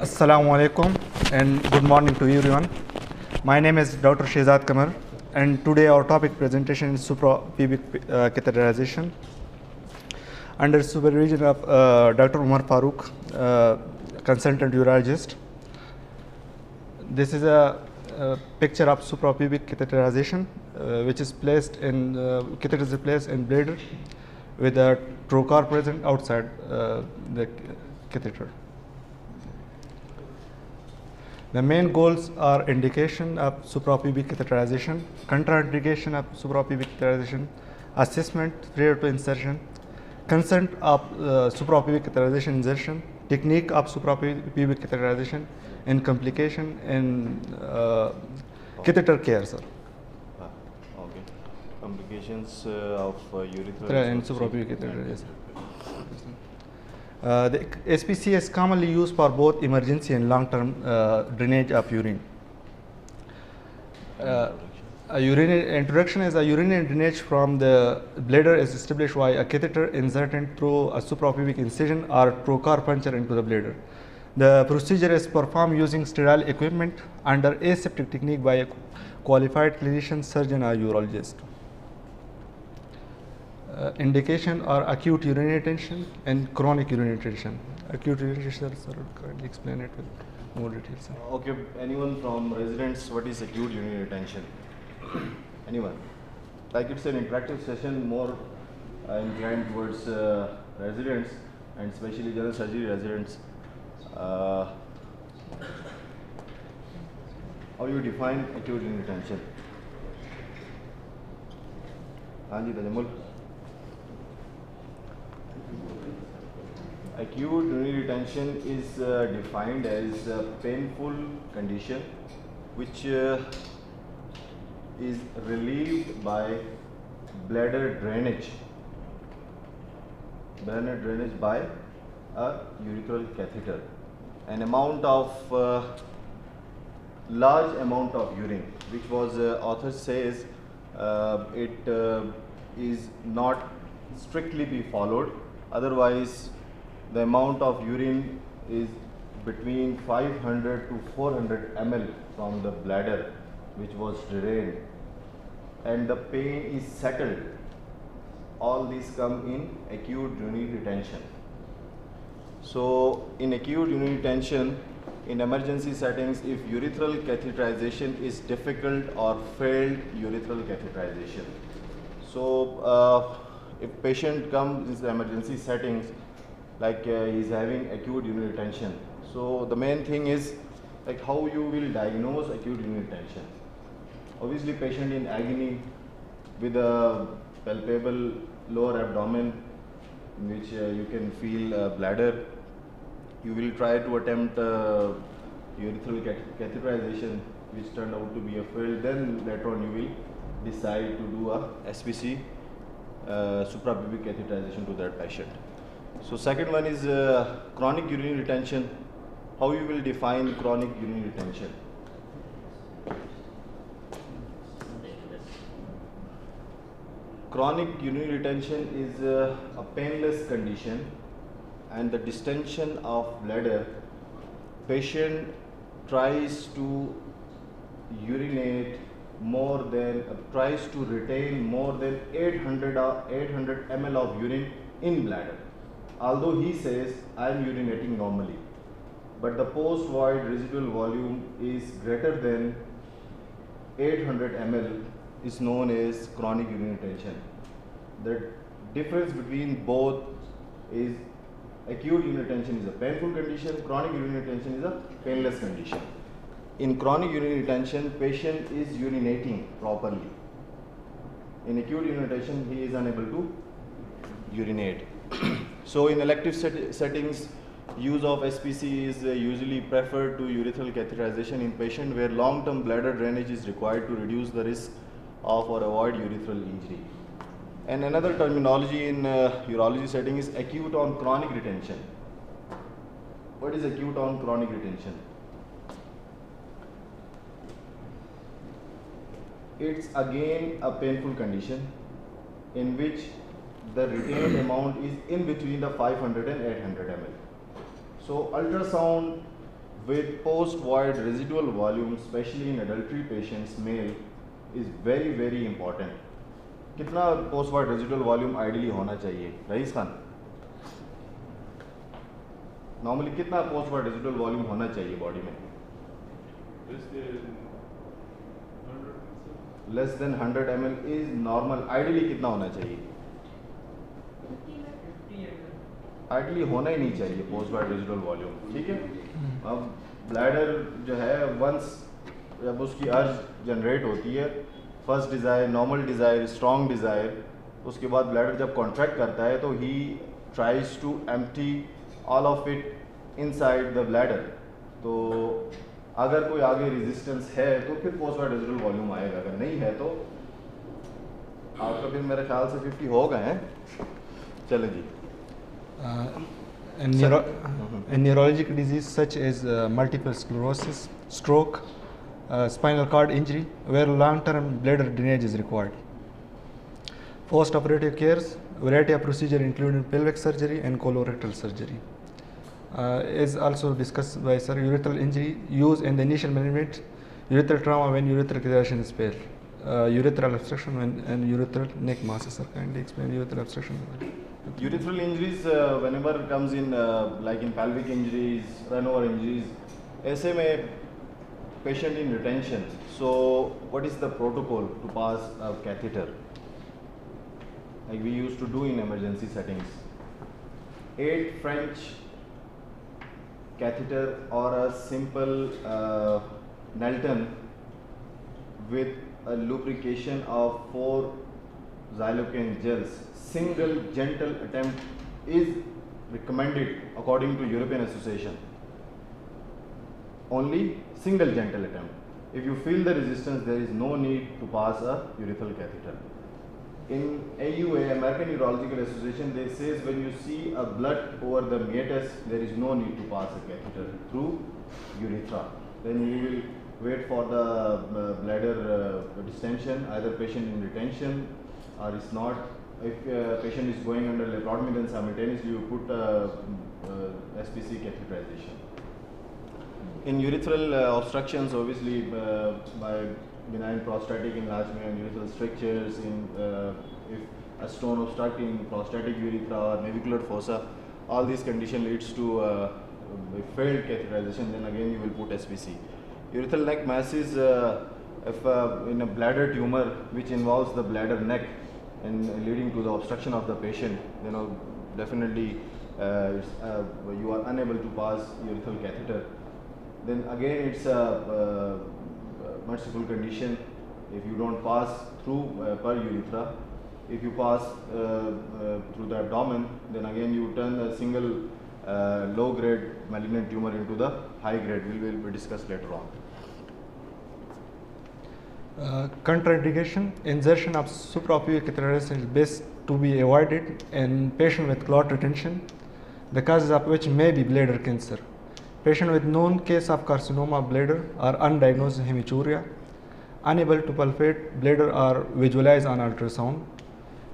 Assalamu alaikum and good morning to everyone. My name is Dr. Shehzad Kamar and today our topic presentation is suprapubic catheterization under supervision of Dr. Umar Farooq, consultant urologist. This is a picture of suprapubic catheterization which is placed in catheter is placed in bladder with a trocar present outside the catheter. The main goals are indication of suprapubic catheterization, contraindication of suprapubic catheterization, assessment prior to insertion, consent of suprapubic catheterization insertion, technique of suprapubic catheterization, and complication in catheter care, sir. Okay. Complications of urethral And suprapubic catheterization. The SPC is commonly used for both emergency and long-term drainage of urine. Introduction is a urinary drainage from the bladder is established by a catheter inserted through a suprapubic incision or trocar puncture into the bladder. The procedure is performed using sterile equipment under aseptic technique by a qualified clinician, surgeon, or urologist. Indication are acute urinary retention and chronic urinary retention. Acute urinary retention, sir, kindly explain it with more details, sir. Okay, anyone from residents, what is acute urinary retention? Anyone? Like it's an interactive session, more inclined towards residents and especially general surgery residents. How you define acute urinary retention? Anji Tajamul. Acute urinary retention is defined as a painful condition which is relieved by bladder drainage by a urethral catheter. An amount of large amount of urine, which was author says it is not strictly be followed, otherwise the amount of urine is between 500 to 400 ml from the bladder which was drained and the pain is settled. All these come in acute urinary retention. So in acute urinary retention, in emergency settings, if urethral catheterization is difficult or failed urethral catheterization. So if patient comes in the emergency settings, like he is having acute urinary retention. So the main thing is like how you will diagnose acute urinary retention. Obviously patient in agony with a palpable lower abdomen in which you can feel bladder. You will try to attempt urethral catheterization which turned out to be a failed. Then later on you will decide to do a SPC suprapubic catheterization to that patient. So second one is chronic urinary retention. How you will define chronic urinary retention? Chronic urinary retention is a painless condition and the distension of bladder. Patient tries to urinate more than, tries to retain more than 800 ml of urine in bladder. Although he says I am urinating normally, but the post-void residual volume is greater than 800 ml is known as chronic urinary retention. The difference between both is acute urinary retention is a painful condition, chronic urinary retention is a painless condition. In chronic urinary retention, patient is urinating properly. In acute urinary retention, he is unable to urinate. So in elective settings, use of SPC is usually preferred to urethral catheterization in patient where long-term bladder drainage is required to reduce the risk of or avoid urethral injury. And another terminology in urology setting is acute on chronic retention. What is acute on chronic retention? It's again a painful condition in which the retained amount is in between the 500 and 800 ml. So ultrasound with post-void residual volume, especially in adultery patients, male, is very, very important. कितना post-void residual volume ideally होना चाहिए, rice Khan? Normally कितना post-void residual volume होना चाहिए body में? Less than 100 ml is normal. Ideally कितना होना चाहिए? Ideally होना ही नहीं चाहिए post-void residual volume. ठीक है? अब bladder जो है once जब उसकी urge generate होती है, first desire, normal desire, strong desire, उसके बाद bladder जब contract करता है तो he tries to empty all of it inside the bladder. तो अगर कोई आगे रेजिस्टेंस है तो फिर पोस्ट-वाइड रेजिडुअल वॉल्यूम आएगा, अगर नहीं है तो आपका फिर मेरे ख्याल से 50 हो गए हैं. चलें जी. In neurologic disease such as multiple sclerosis, stroke, spinal cord injury, where long-term bladder drainage is required. Post-operative cares, variety of procedure including pelvic surgery and colorectal surgery. Is also discussed by sir. Urethral injury used in the initial management, urethral trauma when urethral catheterization is failed, urethral obstruction and urethral neck masses. Sir, kindly explain urethral obstruction. Urethral injuries whenever it comes in like in pelvic injuries, runover injuries, ऐसे में patient in retention. So what is the protocol to pass a catheter? Like we used to do in emergency settings. 8 French catheter or a simple Nelton with a lubrication of 4 xylocaine gels. Single gentle attempt is recommended according to European Association. Only single gentle attempt. If you feel the resistance, there is no need to pass a urethral catheter. In AUA, American Urological Association, they says when you see a blood over the meatus, there is no need to pass a catheter through urethra. Then you will wait for the bladder distension, either patient in retention or is not. If patient is going under laparotomy, then simultaneously you put SPC catheterization. In urethral obstructions, obviously by benign prostatic enlargement and urethral strictures, if a stone obstructing prostatic urethra or navicular fossa, all these condition leads to failed catheterization, then again you will put SPC. Urethral neck masses, if in a bladder tumor which involves the bladder neck and leading to the obstruction of the patient, definitely you are unable to pass urethral catheter. Then again it's a merciful condition if you don't pass through per urethra. If you pass through the abdomen, then again you turn a single low grade malignant tumor into the high grade. We will discuss later on. Contraindication, insertion of suprapubic catheterization is best to be avoided in patient with clot retention, the causes of which may be bladder cancer. Patient with known case of carcinoma of bladder or undiagnosed hematuria, unable to palpate bladder or visualize on ultrasound.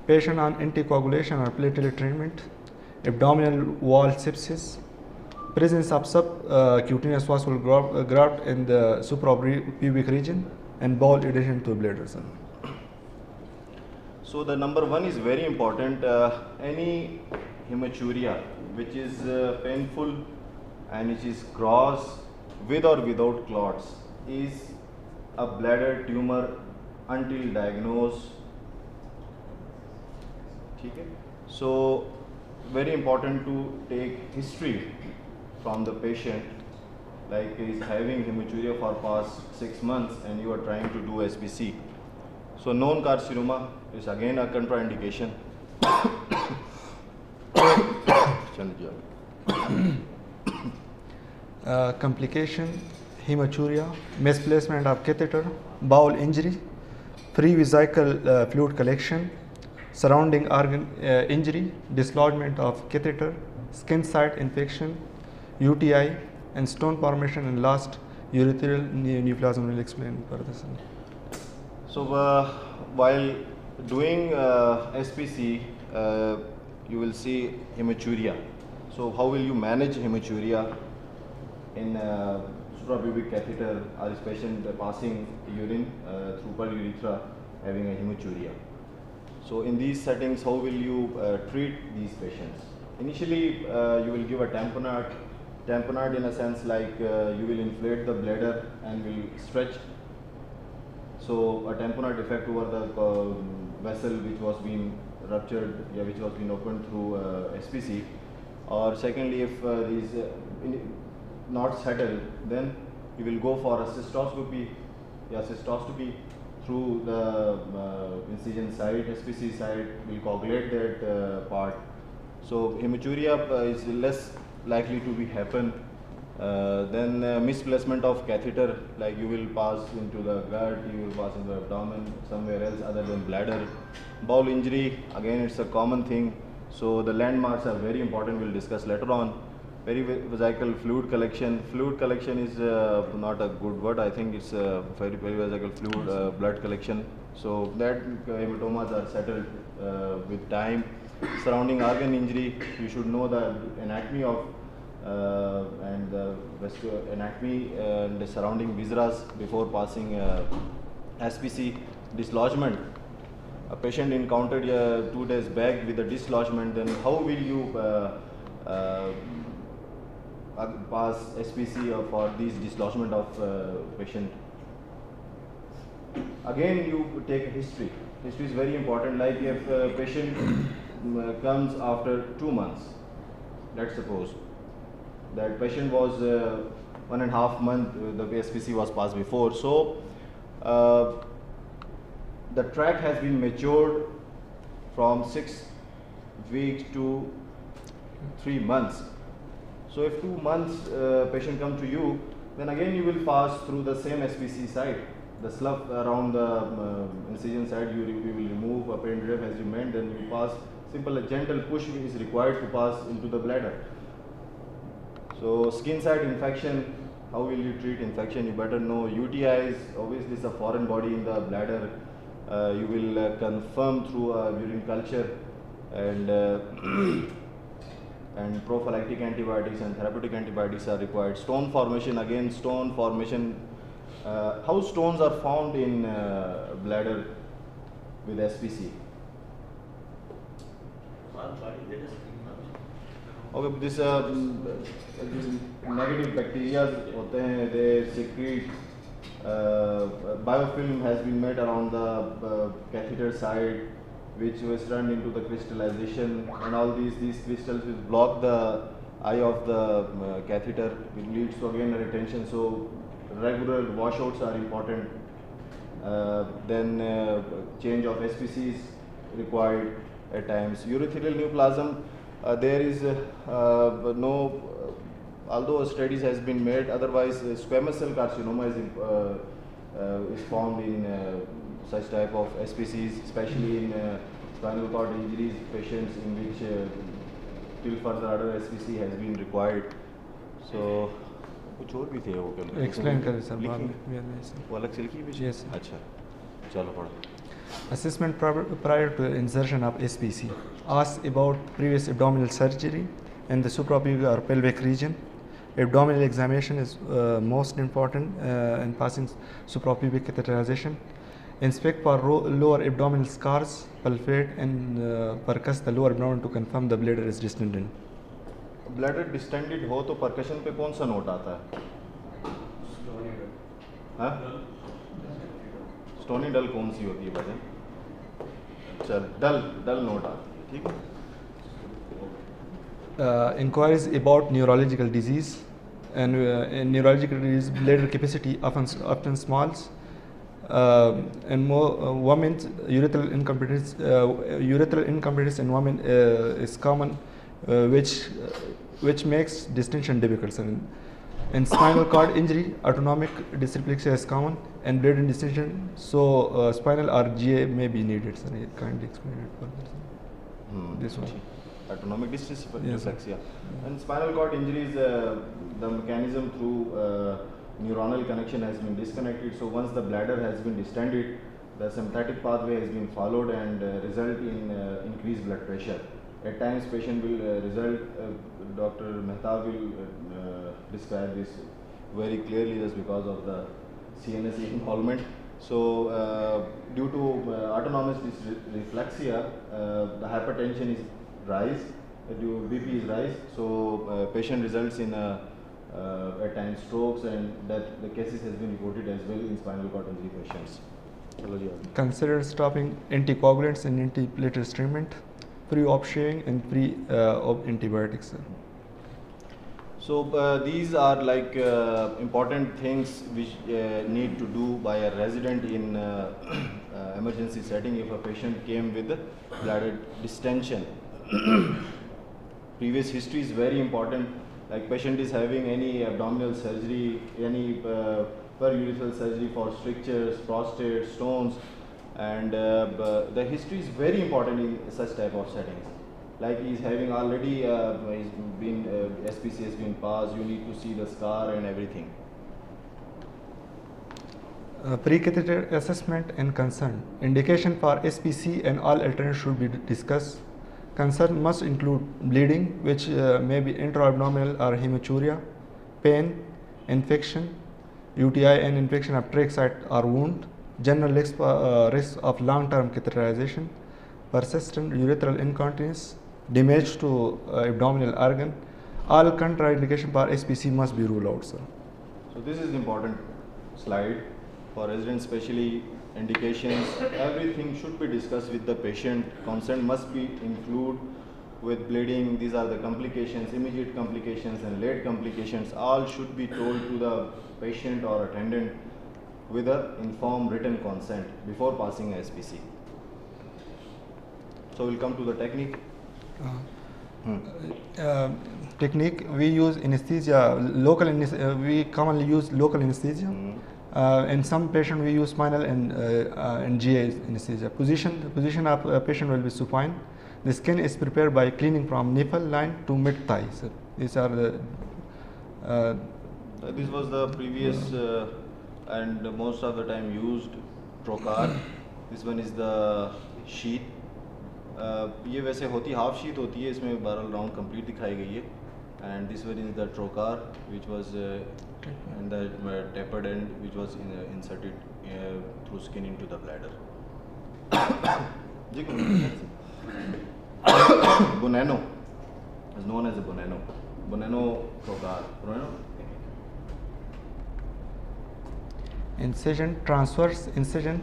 Patient on anticoagulation or platelet treatment, abdominal wall sepsis, presence of subcutaneous phospholipid graft in the suprapubic region, and bowel adhesion to bladder. So the number one is very important. Any hematuria which is painful and which is cross with or without clots is a bladder tumor until diagnosed. So very important to take history from the patient, like he is having hematuria for past 6 months and you are trying to do SBC. So known carcinoma is again a contraindication. Complication, hematuria, misplacement of catheter, bowel injury, free vesical fluid collection, surrounding organ injury, dislodgement of catheter, skin site infection, UTI, and stone formation, and last urethral neoplasm. Will explain further. So while doing SPC, you will see hematuria. So how will you manage hematuria? in suprapubic catheter or is patient passing urine through per urethra having a hematuria. So in these settings, how will you treat these patients? Initially, you will give a tamponade. Tamponade in a sense like you will inflate the bladder and will stretch. So a tamponade effect over the vessel which was being ruptured, which was being opened through SPC. Or secondly, if these not settled, then you will go for a cystoscopy, through the incision site, SPC site, will coagulate that part. So hematuria is less likely to be happen. Then misplacement of catheter, like you will pass into the gut, you will pass into the abdomen, somewhere else other than bladder. Bowel injury, again it's a common thing. So the landmarks are very important, we'll discuss later on. Perivesical fluid collection. Fluid collection is not a good word. I think it's perivesical fluid blood collection. So that hematomas are settled with time. Surrounding organ injury, you should know the anatomy of and the anatomy and the surrounding viscera before passing SPC. Dislodgement. A patient encountered 2 days back with a dislodgement. Then how will you pass SPC for these dislodgement of patient? Again, you take history. History is very important. Like if a patient comes after 2 months, let's suppose that patient was 1.5 months, the SPC was passed before. So the tract has been matured from 6 weeks to 3 months. So if 2 months patient come to you, then again you will pass through the same SPC site. The slough around the incision site you will remove, apparent drape as you meant, then you pass. Simple, a gentle push is required to pass into the bladder. So skin site infection, how will you treat infection? You better know UTIs, obviously it's a foreign body in the bladder. You will confirm through a urine culture and and prophylactic antibiotics and therapeutic antibiotics are required. Stone formation, again stone formation. How stones are found in bladder with SPC? Okay, this negative bacteria होते हैं, they secrete. Biofilm has been made around the catheter side, which was turned into the crystallization, and all these crystals will block the eye of the catheter. It leads to again a retention. So regular washouts are important. Then change of SPC is required at times. Urethral neoplasm, there is no, although studies has been made, otherwise squamous cell carcinoma is found in such type of SPCs, especially in spinal cord injuries patients in which till further other SPC has been required. So कुछ और भी थे वो क्या explain करें sir बाद में वो अलग से लिखी भी Yes, sir. अच्छा चलो पढ़ो. Assessment prior to insertion of SPC. Ask about previous abdominal surgery in the suprapubic or pelvic region. Abdominal examination is most important in passing suprapubic catheterization. Inspect for lower abdominal scars, palpate and percuss the lower abdomen to confirm the bladder is distended. Bladder distended हो तो percussion पे कौन सा note आता है? हाँ? Stony डल कौन सी होती है भजन? चल डल नोट आती है, ठीक है? Inquiries about neurological disease and in neurological disease bladder capacity often smalls. And more women's urethral incompetence in women is common, which makes distinction difficult. In spinal cord injury, autonomic dysreflexia is common and bladder distension, so spinal RGA may be needed. Sir, kindly explain it further. This one. Autonomic dyslexia. Yes, And spinal cord injuries, the mechanism through neuronal connection has been disconnected. So once the bladder has been distended, the sympathetic pathway has been followed and result in increased blood pressure At times patient will result, Dr. Mehta will describe this very clearly just because of the CNS involvement. So due to autonomous reflexia, the hypertension is rise, BP is rise, so patient results in at times strokes, and that the cases has been reported as well in spinal cord injury patients. Consider stopping anticoagulants and antiplatelet treatment, pre-op shaving and pre-op antibiotics. So these are like important things which need to do by a resident in emergency setting if a patient came with bladder distension. Previous history is very important, like patient is having any abdominal surgery, any perurethral surgery for strictures, prostate, stones, and the history is very important in such type of settings. Like he is having already, he's been SPC has been passed, you need to see the scar and everything. Pre-catheter assessment and concern. Indication for SPC and all alternatives should be discussed. Concern must include bleeding, which may be intra-abdominal or hematuria, pain, infection, UTI and infection of trach site or wound, general risk of long-term catheterization, persistent urethral incontinence, damage to abdominal organ. All contraindication for SPC must be ruled out, sir. So this is the important slide for residents, especially indications. Everything should be discussed with the patient. Consent must be included with bleeding. These are the complications, immediate complications and late complications. All should be told to the patient or attendant with an informed written consent before passing a SPC. So we'll come to the technique. Technique, we use anesthesia, we commonly use local anesthesia. In some patient we use spinal and GI anesthesia. The position of a patient will be supine. The skin is prepared by cleaning from nipple line to mid thigh. So these are the. This was the previous and most of the time used trocar. This one is the sheath. ये वैसे होती half sheet होती है, इसमें 12 round complete दिखाई गई है. And this one is the trocar, which was and the tapered end, which was inserted through skin into the bladder. Bonano is known as a Bonano. Bonano trocar. Incision, transverse incision,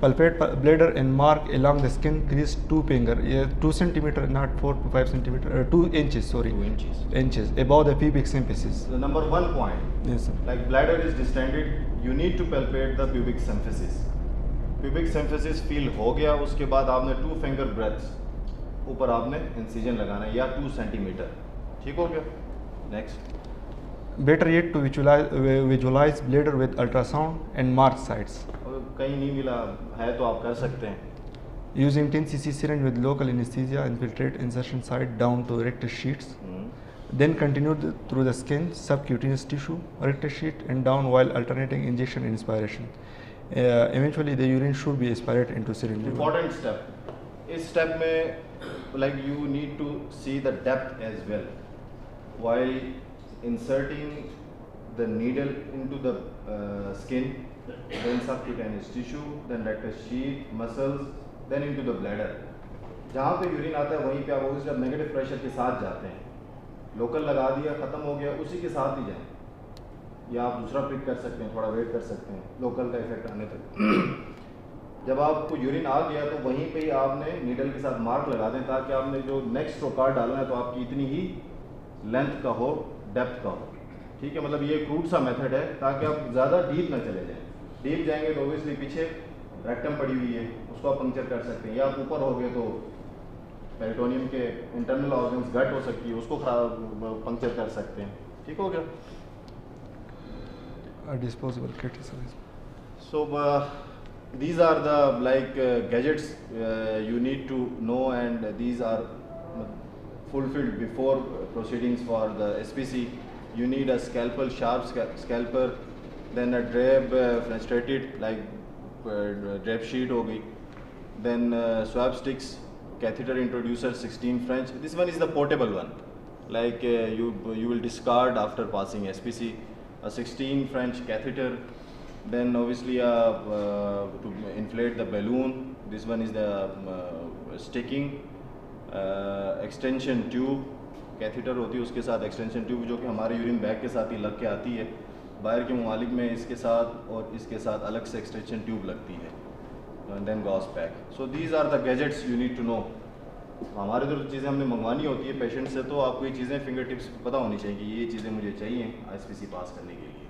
palpate bladder and mark along the skin crease 2 finger, 2 centimeter, not 4 to 5 centimeter, 2 inches, sorry. 2 inches. Inches above the pubic symphysis. The number 1 point. Yes, sir. Like bladder is distended, you need to palpate the pubic symphysis. Pubic symphysis feel हो गया, उसके बाद आपने 2 finger breadths ऊपर आपने incision लगाना है या 2 centimeter. ठीक हो गया? Next. Better yet to visualize bladder with ultrasound and mark sites. कहीं नहीं मिला है तो आप कर सकते हैं. Using 10 cc syringe with local anesthesia, infiltrate insertion site down to rectus sheets. Then continue through the skin, subcutaneous tissue, rectus sheet and down while alternating injection and inspiration. Eventually the urine should be aspirated into syringe. Important step. इस step में like you need to see the depth as well. While inserting the needle into the skin, then subcutaneous tissue, then rectus sheath, muscles, then into the bladder. जहाँ पे urine आता है वहीं पे आप उसका नेगेटिव प्रेशर के साथ जाते हैं. लोकल लगा दिया, ख़त्म हो गया, उसी के साथ ही जाएं. या आप दूसरा पिक कर सकते हैं, थोड़ा वेट कर सकते हैं लोकल का इफेक्ट आने तक. जब आपको यूरिन आ गया तो वहीं पे ही आपने नीडल के साथ मार्क लगा दें ताकि आपने जो नेक्स्ट ट्रोकार डालना है तो आपकी इतनी ही लेंथ का हो, डेप्थ का हो. ठीक है, मतलब ये क्रूड सा मेथड है ताकि आप ज़्यादा डीप ना चले जाएं. डीप जाएंगे तो ओबियसली पीछे रेक्टम पड़ी हुई है, उसको आप पंक्चर कर सकते हैं. या आप ऊपर हो गए तो पेरिटोनियम के इंटरनल ऑर्गन्स गट हो सकती है, उसको पंक्चर कर सकते हैं. ठीक हो गया? Disposable kit. So these are the like gadgets you need to know, and these are fulfilled before proceedings for the SPC. You need a scalpel, sharp scalpel, then a drab fenestrated like drab sheet हो गई, then swab sticks catheter introducer 16 French. This one is the portable one, like you will discard after passing SPC. A 16 French catheter. Then obviously to inflate the balloon. This one is the sticking extension tube. Catheter होती है उसके साथ extension tube जो कि हमारे urine bag के साथ ही लग के आती है. बाहर के ममालिक में इसके साथ और इसके साथ अलग से एक्सटेंशन ट्यूब लगती है. Then gauze pack. So these are the gadgets you need to know. हमारे तो चीज़ें हमने मंगवानी होती है पेशेंट से, तो आपको ये चीज़ें फिंगर टिप्स पता होनी चाहिए कि ये चीज़ें मुझे चाहिए SPC पास करने के लिए.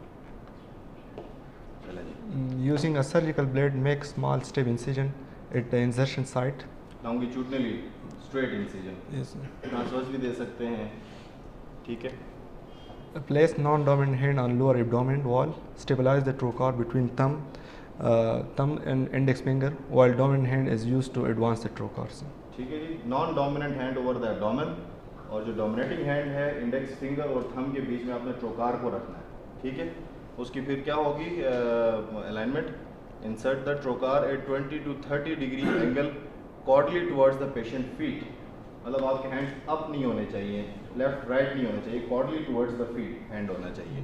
Using a surgical blade, make small step incision at the insertion site. Longitudinally straight incision. Yes. Transverse भी दे सकते हैं. ठीक है. Place non-dominant hand on lower abdomen wall. Stabilize the trocar between thumb and index finger, while dominant hand is used to advance the trocar. ठीक है जी. Non dominant hand over the abdomen, और जो डोमिनेटिंग हैंड है index finger और thumb के बीच में आपने ट्रोकार को रखना है. ठीक है. उसकी फिर क्या होगी alignment. Insert the trocar at 20 to 30 degree angle caudally towards the patient feet. मतलब आपके हैंड्स अप नहीं होने चाहिए, लेफ्ट राइट नहीं होना चाहिए, caudally towards the feet hand होना चाहिए.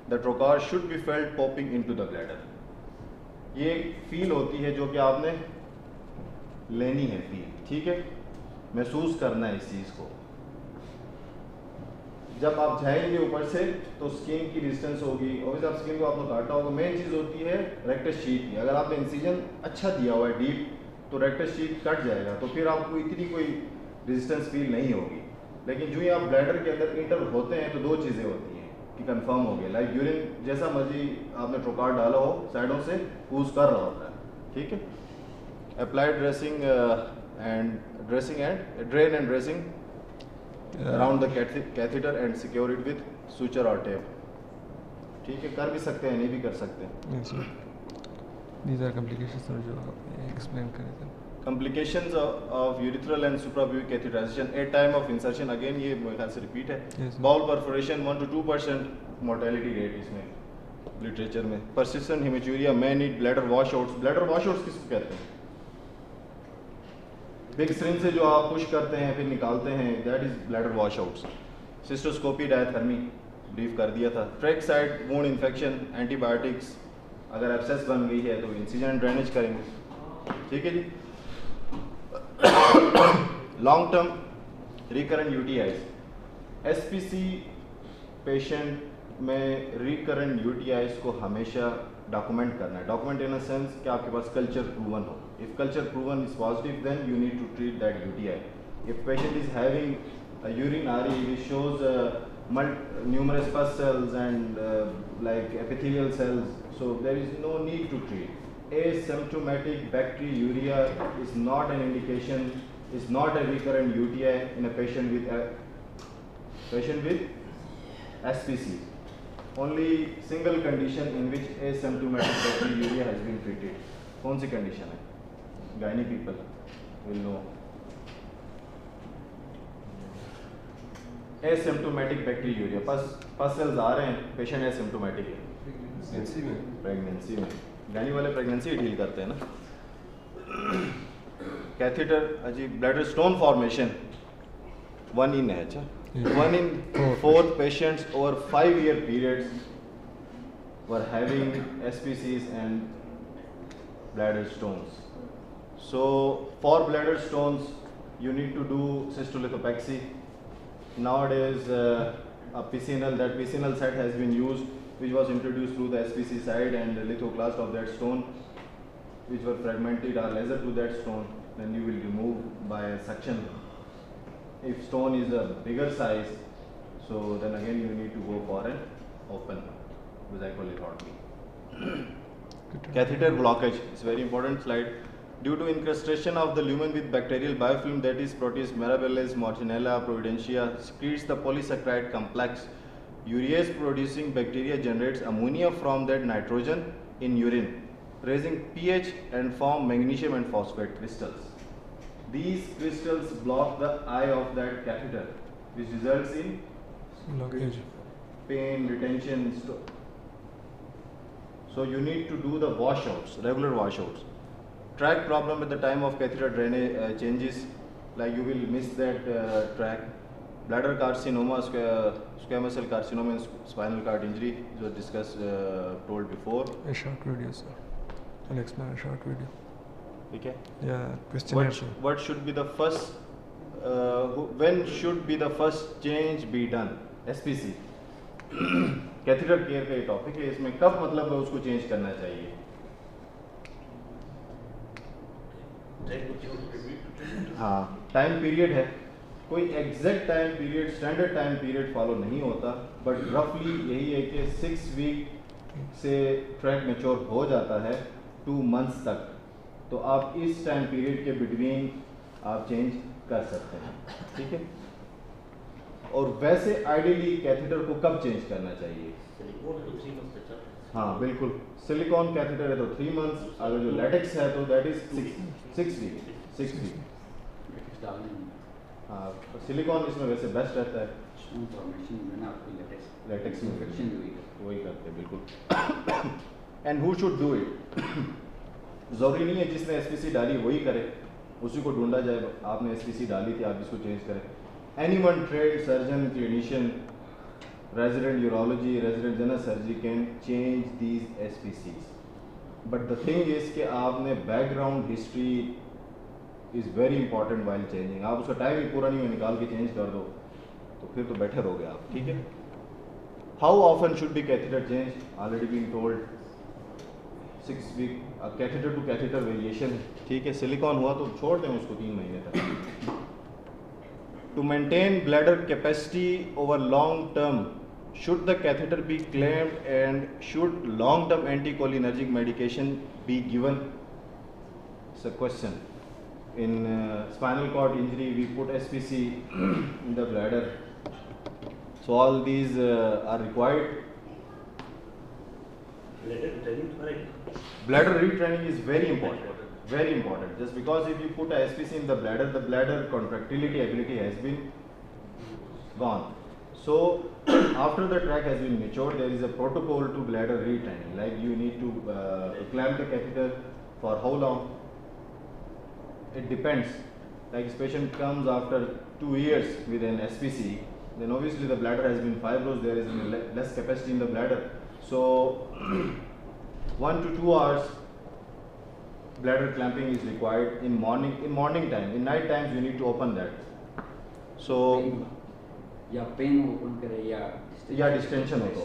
The trocar should be felt popping into the bladder. ये फील होती है जो कि आपने लेनी है फील. ठीक है. महसूस करना है इस चीज़ को. जब आप जाएंगे ऊपर से तो स्किन की डिस्टेंस होगी, और आप स्किन को आपने काटा होगा. मेन चीज़ होती है रेक्टस शीट की. अगर आपने इंसिजन अच्छा दिया हुआ है डीप, तो रेक्टस शीट कट जाएगा, तो फिर आपको इतनी कोई रेजिस्टेंस फील नहीं होगी. लेकिन जो ही आप ब्लैडर के अंदर इंटर होते हैं तो दो चीज़ें होती हैं कि कंफर्म हो गया. लाइक यूरिन जैसा मर्जी आपने ट्रोकार डाला हो साइडों से पूज कर रहा होता है. ठीक है. Applied dressing and drain and dressing around the catheter and secure it with suture और टेप. ठीक है. कर भी सकते हैं, नहीं भी कर सकते हैं. Yes, sir. These are complications जो आप explain करें थे. Complications of urethral and suprapubic catheterization at time of insertion. Again ये मेरे ख्याल से repeat है. Yes, sir. Bowel perforation 1 to 2% mortality rate इसमें literature में. Persistent hematuria may need bladder washouts. Bladder washouts किसको कहते हैं? Big syringe से जो आप push करते हैं फिर निकालते हैं, that is bladder washouts. Cystoscopy diathermy brief कर दिया था. Trach site wound infection, antibiotics. अगर एब्सेस बन गई है तो इंसिजन ड्रेनेज करेंगे. ठीक है जी. Long term recurrent UTIs. SPC patient में रिकरेंट यूटीआईज को हमेशा डॉक्यूमेंट करना है. डॉक्यूमेंट इन अ सेंस कि आपके पास कल्चर प्रूवन हो. If culture proven is positive then you need to treat that UTI. If patient is having urinary which shows numerous pus cells and like epithelial cells, so there is no need to treat. Asymptomatic bacteriuria is not an indication, is not a recurrent UTI in a patient with SPC. Only single condition in which asymptomatic bacteriuria has been treated. कौन सी condition है? Gynae people will know. Asymptomatic bacteria. Pus cells आ रहे हैं, patient asymptomatic है. Pregnancy में गानी वाले प्रेगनेंसी डील करते हैं ना. कैथेटर अजीब. ब्लैडर स्टोन फॉर्मेशन 1 in है. अच्छा. 1 in 4 patients over 5-year periods were having SPCs and bladder stones. So for bladder stones you need to do cystolithopexy. Nowadays a PCNL, that PCNL set has been used, which was introduced through the SPC side, and the lithoclast of that stone which were fragmented are laser to that stone, then you will remove by suction. If stone is a bigger size, so then again you need to go for an open zygomatically. Catheter blockage is very important slide. Due to incrustation of the lumen with bacterial biofilm, that is Proteus mirabilis, Morchinella providentia, secretes the polysaccharide complex. Urease producing bacteria generates ammonia from that nitrogen in urine, raising pH and form magnesium and phosphate crystals. These crystals block the eye of that catheter, which results in Blockage. pain, retention. So you need to do the washouts, regular washouts. Track problem at the time of catheter drainage changes. like you will miss that track. Bladder carcinoma, squamous cell carcinoma and spinal cord injury was discussed, told before. A short video, sir. I'll explain a short video. Okay. Yeah, questionnaire. What should be the first, when should be the first change be done? SPC. Catheter care का ये topic है, इसमें कब मतलब उसको change करना चाहिए? हाँ, टाइम पीरियड है, कोई exact time period, standard time period follow नहीं होता, बट रफली यही है कि 6 वीक से ट्रैक मैच्योर हो जाता है 2 मंथ्स तक, तो आप इस टाइम पीरियड के बिटवीन आप चेंज कर सकते हैं, ठीक है। और वैसे आइडियली कैथेटर को कब चेंज करना चाहिए? हाँ बिल्कुल, सिलिकॉन कैथेटर है तो 3 मंथ्स, अगर जो लेटेक्स है तो दैट इज 6 वीक। हाँ, सिलिकॉन इसमें वैसे बेस्ट रहता है, लेटेक्स में वही करते हैं बिल्कुल। And who should do it? ज़रूरी नहीं है जिसने एसपीसी डाली वही करे, उसी को ढूंढा जाए, आपने एसपीसी डाली थी आप इसको चेंज करें। Anyone trade surgeon, clinician, resident urology, resident general surgery can change these SPCs. But the thing is कि आपने background history is very important while changing. आप उसका टाइम ही पूरा नहीं हुआ निकाल के चेंज कर दो तो फिर तो बेटर हो गया आप, ठीक है। How often should be catheter change? Already been told 6 week. Catheter to catheter variation, ठीक है। सिलिकॉन हुआ तो छोड़ दें उसको 3 महीने तक। To maintain bladder capacity over long term, should the catheter be clamped and should long-term anticholinergic medication be given? It's a question. In spinal cord injury, we put SPC in the bladder. So all these are required. Bladder retraining is very important. Very important. Just because if you put a SPC in the bladder contractility ability has been gone. So after the track has been matured, there is a protocol to bladder retraining. Like you need to clamp the catheter for how long? It depends. Like this patient comes after 2 years with an SPC, then obviously the bladder has been fibrous, there is less capacity in the bladder. So 1 to 2 hours bladder clamping is required in morning time. In night times you need to open that. So या pen open करे या distension हो तो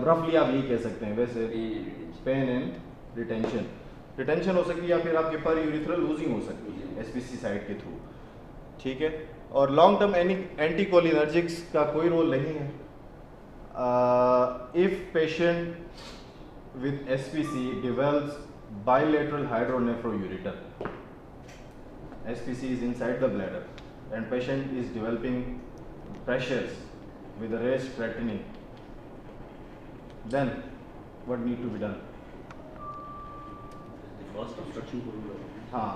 रफली आप यही कह सकते हैं। वैसे पेन एंड रिटेंशन हो सकती है या फिर आपके पर यूरिथ्रल लूजिंग हो सकती है एसपीसी साइड के थ्रू, ठीक है। और लॉन्ग टर्म एंटीकोलिनर्जिक्स का कोई रोल नहीं है। If patient with SPC develops bilateral hydronephroureter. SPC is inside the bladder and patient is developing pressures with a raised creatinine. Then what need to be done? हाँ,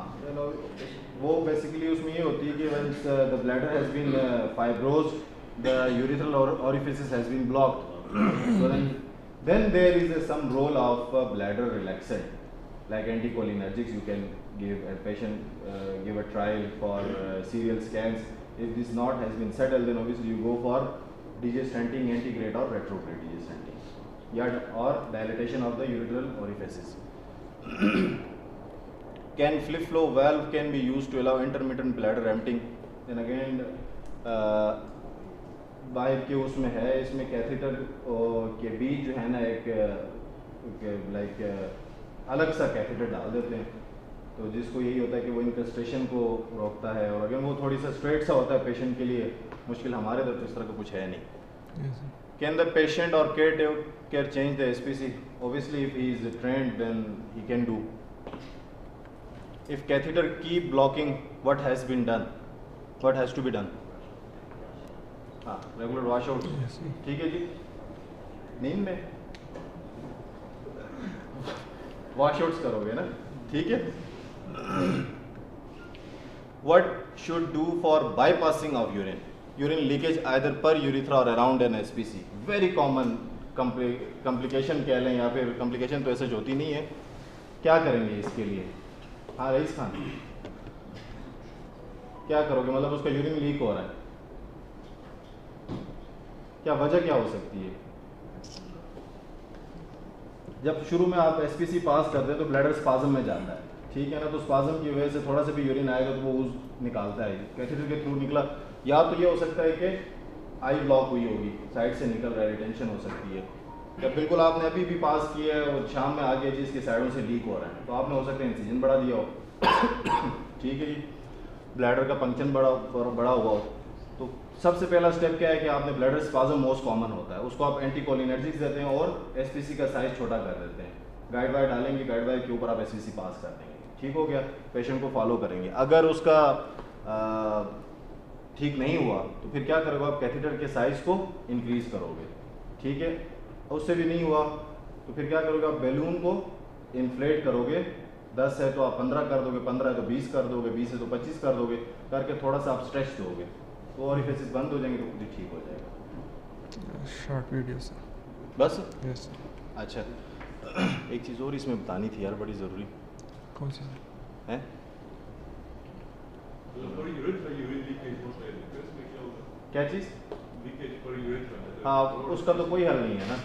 वो basically उसमें ये होती है कि when the bladder has been fibrosed, the urethral orifices has been blocked. So then there is some role of bladder relaxant, like anticholinergics. You can give a patient give a trial for serial scans. If this knot has been settled, then obviously you go for DJ stenting, antegrade or retrograde DJ stenting, or dilatation of the urethral orifices. Can flip flow valve can be used to allow intermittent bladder emptying? Then again bike के उसमें है, इसमें catheter के बीच जो है ना एक like अलग सा कैथेटर डाल देते हैं, तो जिसको यही होता है कि वो इंकस्ट्रेशन को रोकता है। और अगर वो थोड़ी सा स्ट्रेट सा होता है पेशेंट के लिए मुश्किल, हमारे तरफ इस तरह का कुछ है नहीं। कैन द पेशेंट और carer change the SPC? Obviously if he is trained then he can do. If catheter keep blocking, what has been done, what has to be done? हाँ, रेगुलर वॉश आउट, ठीक है जी। नींद में wash outs करोगे ना, ठीक है। What should do for bypassing of urine? Urine leakage either per urethra or around an SPC. Very common complication कह लें या फिर complication तो ऐसे होती नहीं है। क्या करेंगे इसके लिए? हाँ रईस खान। क्या करोगे, मतलब उसका यूरिन लीक हो रहा है, क्या वजह क्या हो सकती है? जब शुरू में आप एसपीसी पास करते हैं तो ब्लैडर स्पाज्म में जाता है, ठीक है ना, तो स्पाज्म की वजह से थोड़ा सा भी यूरिन आएगा तो वो निकालता है, कैथेटर के थ्रू निकला, या तो ये हो सकता है कि आई ब्लॉक हुई होगी, साइड से निकल रहा है, रिटेंशन हो सकती है, या बिल्कुल आपने अभी भी पास किया है और शाम में आ गया जी इसके साइडों से लीक हो रहा है, तो आपने हो सकता है इंसिजन बढ़ा दिया हो ठीक है जी, ब्लैडर का पंक्चर बड़ा हुआ हो, तो सबसे पहला स्टेप क्या है कि आपने ब्लैडर स्पाज्म मोस्ट कॉमन होता है, उसको आप एंटीकोलिनर्जिक्स देते हैं और एसपीसी का साइज छोटा कर देते हैं, गाइड वायर डालेंगे, गाइड वायर के ऊपर आप एसपीसी पास कर देंगे, ठीक हो गया, पेशेंट को फॉलो करेंगे। अगर उसका ठीक नहीं हुआ तो फिर क्या करोगे आप, कैथेटर के साइज को इंक्रीज करोगे, ठीक है, उससे भी नहीं हुआ तो फिर क्या करोगे आप, बैलून को इन्फ्लेट करोगे, 10 है तो आप 15 कर दोगे, 15 है तो 20 कर दोगे, 20 है तो 25 कर दोगे, करके थोड़ा सा आप स्ट्रेच दोगे तो ओरिफिसेस बंद हो जाएंगे तो खुद ही ठीक हो जाएगा। Short video sir. बस यस। अच्छा एक चीज़ और इसमें बतानी थी यार, बड़ी ज़रूरी कौन सी है, क्या चीज़? हाँ उसका तो कोई हल नहीं है ना,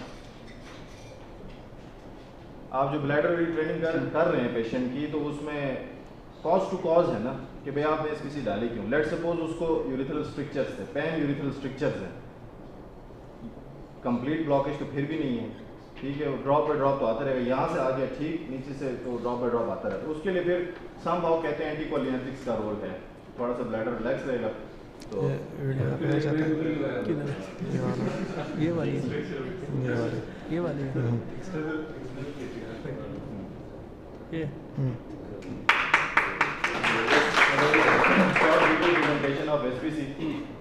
आप जो ब्लैडर रिट्रेनिंग कर रहे हैं पेशेंट की, तो उसमें कॉज टू कॉज है ना कि भाई आपने एसपीसी डाली क्यों, लेट सपोज उसको यूरिथ्रल स्ट्रिक्चर्स थे, पैन यूरिथ्रल स्ट्रिक्चर्स हैं, कंप्लीट ब्लॉकेज तो फिर भी नहीं है, ठीक है, ड्रॉप बाय ड्रॉप तो आता रहेगा, यहाँ से आ गया ठीक, नीचे से तो ड्रॉप बाय ड्रॉप आता रहेगा, तो उसके लिए फिर समहाउ कहते हैं एंटीकोलिनर्जिक्स का रोल है, थोड़ा सा ब्लैडर रिलैक्स रहेगा तो ये वाली ये presentation of SPC,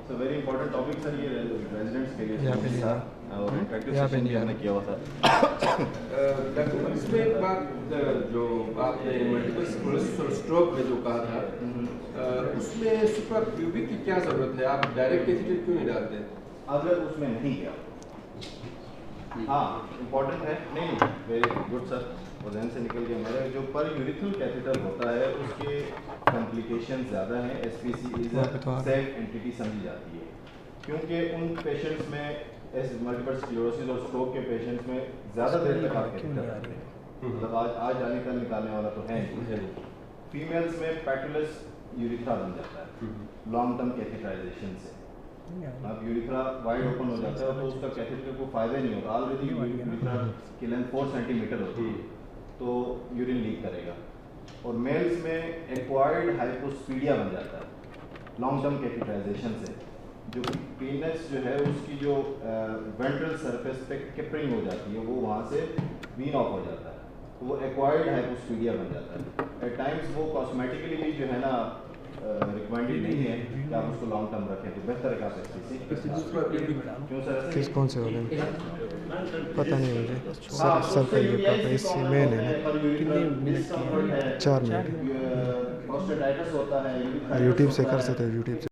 so very important topic sir, ये रेजिडेंट्स के लिए था और प्रैक्टिस सेशन भी हमने किया हुआ था। डॉक्टर इसमें एक बात जो आपने मल्टीपल स्क्लेरोसिस और स्ट्रोक में जो कहा था, उसमें सुप्राप्यूबिक की क्या जरूरत है, आप डायरेक्ट कैथेटर क्यों नहीं डालते? अगर उसमें नहीं गया, हाँ इम्पोर्टेंट है, नहीं वेरी गुड सर, वो जहन से निकल गया मेरा, जो पर यूरिथ्रल कैथेटर होता है उसके कॉम्प्लिकेशन ज़्यादा हैं, एसपीसी इज सेफ एंटिटी समझी जाती है, क्योंकि उन पेशेंट्स में मल्टीपल स्क्लेरोसिस और स्ट्रोक के पेशेंट्स में ज़्यादा देर तक आप कैथेटर रखते हैं, मतलब आज आने कल निकालने वाला तो है नहीं, फीमेल्स में पैटुलस यूरिथ्रा बन जाता है लॉन्ग टर्म कैथेटराइजेशन से, अब यूरिथ्रा वाइड ओपन हो जाता है तो उसका कैथेटर को फायदा नहीं होगा, ऑलरेडी यूरिथ्रा की लेंथ 4 सेंटीमीटर होती है तो यूरिन लीक करेगा, और मेल्स में एक्वायर्ड हाइपोस्पीडिया बन जाता है लॉन्ग टर्म कैथेटराइजेशन से, जो पीनस जो है उसकी जो वेंट्रल सरफेस पे किपरिंग हो जाती है वो वहाँ से वीन ऑफ हो जाता है, तो वो एक्वायर्ड हाइपोस्पीडिया बन जाता है, एट टाइम्स वो कॉस्मेटिकली भी जो है ना रिकमेंडेड नहीं है कि आप उसको लॉन्ग टर्म रखें, तो बेहतर है कि आप एसपीसी क्यों सर, किस कौन से वाले पता नहीं मुझे सर का ये पापा इससे मेन है ना, 4 मिनट प्रोस्टेटाइटिस होता है, यूट्यूब से कर सकते हो, यूट्यूब से